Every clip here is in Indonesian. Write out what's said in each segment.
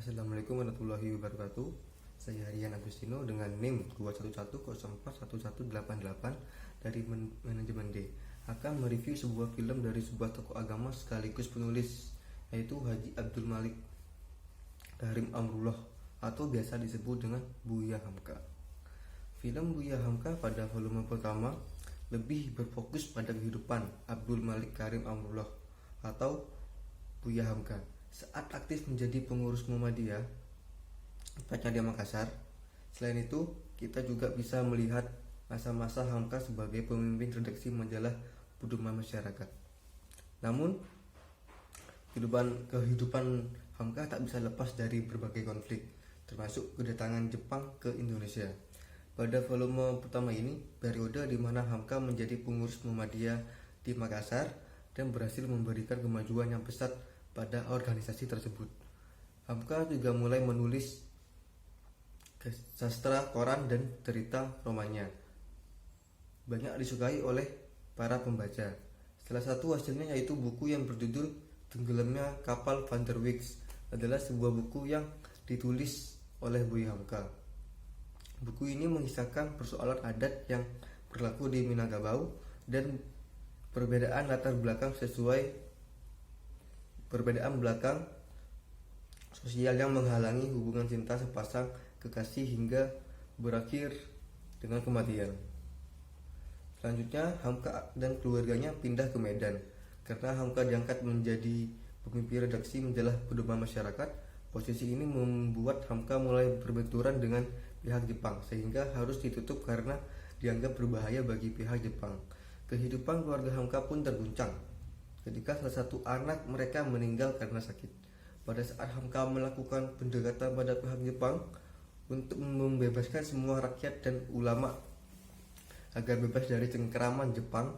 Assalamualaikum warahmatullahi wabarakatuh. Saya Rian Agustino dengan NIM 211041188 dari manajemen D akan mereview sebuah film dari sebuah tokoh agama sekaligus penulis, yaitu Haji Abdul Malik Karim Amrullah atau biasa disebut dengan Buya Hamka. Film Buya Hamka pada volume pertama lebih berfokus pada kehidupan Abdul Malik Karim Amrullah atau Buya Hamka saat aktif menjadi pengurus Muhammadiyah, tepatnya di Makassar. Selain itu, kita juga bisa melihat masa-masa Hamka sebagai pemimpin redaksi majalah Pedoman Masyarakat. Namun, kehidupan Hamka tak bisa lepas dari berbagai konflik, termasuk kedatangan Jepang ke Indonesia. Pada volume pertama ini, periode di mana Hamka menjadi pengurus Muhammadiyah di Makassar dan berhasil memberikan kemajuan yang pesat pada organisasi tersebut. Hamka juga mulai menulis sastra, koran, dan cerita romannya. Banyak disukai oleh para pembaca. Salah satu hasilnya yaitu buku yang berjudul Tenggelamnya Kapal Van der Weeks adalah sebuah buku yang ditulis oleh Buya Hamka. Buku ini mengisahkan persoalan adat yang berlaku di Minangkabau dan perbedaan sosial yang menghalangi hubungan cinta sepasang kekasih hingga berakhir dengan kematian. Selanjutnya, Hamka dan keluarganya pindah ke Medan. Karena Hamka diangkat menjadi pemimpin redaksi majalah Pedoman Masyarakat, posisi ini membuat Hamka mulai berbenturan dengan pihak Jepang, sehingga harus ditutup karena dianggap berbahaya bagi pihak Jepang. Kehidupan keluarga Hamka pun terguncang ketika salah satu anak mereka meninggal karena sakit. Pada saat Hamka melakukan pendekatan pada pihak Jepang untuk membebaskan semua rakyat dan ulama agar bebas dari cengkeraman Jepang,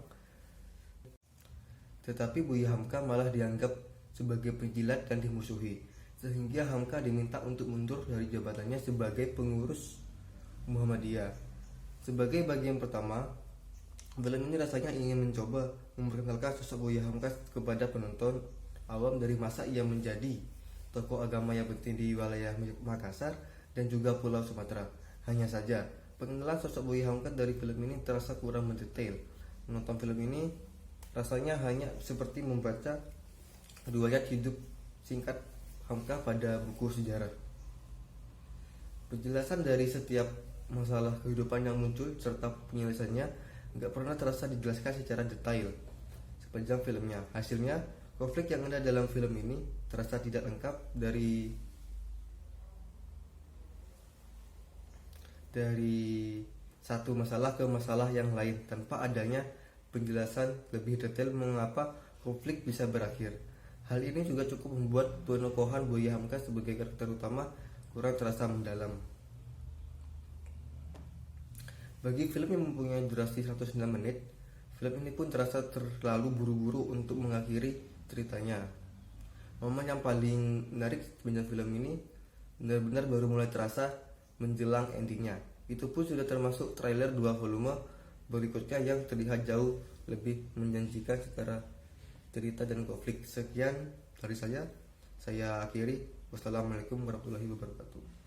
tetapi Buya Hamka malah dianggap sebagai penjilat dan dimusuhi, sehingga Hamka diminta untuk mundur dari jabatannya sebagai pengurus Muhammadiyah. Sebagai bagian pertama, film ini rasanya ingin mencoba memperkenalkan sosok Buya Hamka kepada penonton awam dari masa ia menjadi tokoh agama yang penting di wilayah Makassar dan juga Pulau Sumatera. Hanya saja, pengenalan sosok Buya Hamka dari film ini terasa kurang mendetail. Menonton film ini rasanya hanya seperti membaca riwayat hidup singkat Hamka pada buku sejarah. Penjelasan dari setiap masalah kehidupan yang muncul serta penyelesaiannya nggak pernah terasa dijelaskan secara detail sepanjang filmnya. Hasilnya, konflik yang ada dalam film ini terasa tidak lengkap dari satu masalah ke masalah yang lain tanpa adanya penjelasan lebih detail mengapa konflik bisa berakhir. Hal ini juga cukup membuat penokohan Buya Hamka sebagai karakter utama kurang terasa mendalam. Bagi film yang mempunyai durasi 109 menit, film ini pun terasa terlalu buru-buru untuk mengakhiri ceritanya. Momen yang paling menarik sepanjang film ini benar-benar baru mulai terasa menjelang endingnya. Itu pun sudah termasuk trailer 2 volume berikutnya yang terlihat jauh lebih menjanjikan secara cerita dan konflik. Sekian dari saya akhiri. Wassalamualaikum warahmatullahi wabarakatuh.